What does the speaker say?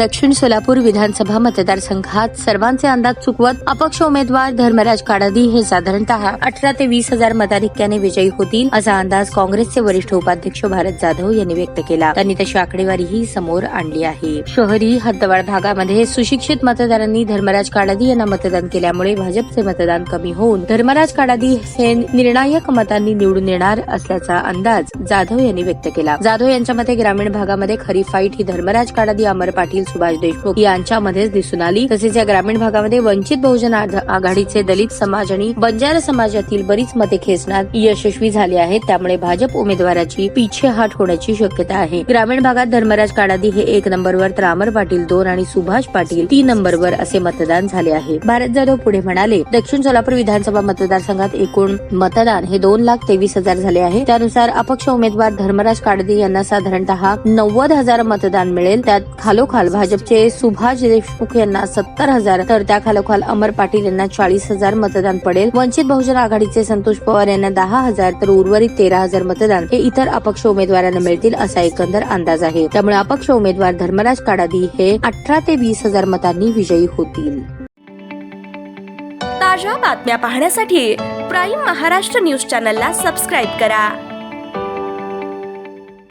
दक्षिण सोलापूर विधानसभा मतदारसंघात सर्वांचे अंदाज चुकवत अपक्ष उमेदवार धर्मराज काडादी हे साधारणतः 18 ते 20,000 मताधिक्याने विजयी होतील असा अंदाज काँग्रेसचे वरिष्ठ उपाध्यक्ष भारत जाधव यांनी व्यक्त केला. त्यांनी तशी आकडेवारीही समोर आणली आहे. शहरी हद्दवाढ भागामध्ये सुशिक्षित मतदारांनी धर्मराज काडादी यांना मतदान केल्यामुळे भाजपचे मतदान कमी होऊन धर्मराज काडादी हे निर्णायक मतांनी निवडून येणार असल्याचा अंदाज जाधव यांनी व्यक्त केला. जाधव यांच्या मते ग्रामीण भागामध्ये खरी फाईट ही धर्मराज काडादी, अमर पाटील, सुभाष देशमुख यांच्यामध्येच दिसून आली. तसेच या ग्रामीण भागामध्ये वंचित बहुजन आघाडीचे दलित समाज आणि बंजारा समाजातील बरीच मते खेचण्यात यशस्वी झाले आहेत. त्यामुळे भाजप उमेदवाराची पिछेहाट होण्याची शक्यता आहे. ग्रामीण भागात धर्मराज काडादी हे 1 नंबरवर तर अमर पाटील 2 आणि सुभाष पाटील 3 नंबरवर असे मतदान झाले आहे. भारत जाधव पुढे म्हणाले, दक्षिण सोलापूर विधानसभा मतदारसंघात एकूण मतदान हे 2,23,000 झाले आहे. त्यानुसार अपक्ष उमेदवार धर्मराज काडादी यांना साधारणतः 90,000 मतदान मिळेल. त्यात खालोखाल भाजपचे सुभाष देशमुख यांना 70,000 तर त्या खालोखाल अमर पाटील यांना 40,000 मतदान पडेल. वंचित बहुजन आघाडीचे संतोष पवार यांना 10,000 तर उर्वरित 13,000 मतदान हे इतर अपक्ष उमेदवारांना मिळतील असा एकंदर अंदाज आहे. त्यामुळे अपक्ष उमेदवार धर्मराज काडादी हे 18 ते 20,000 मतांनी विजयी होतील. ताज्या बातम्या पाहण्यासाठी प्राईम महाराष्ट्र न्यूज चॅनलला सबस्क्राईब करा.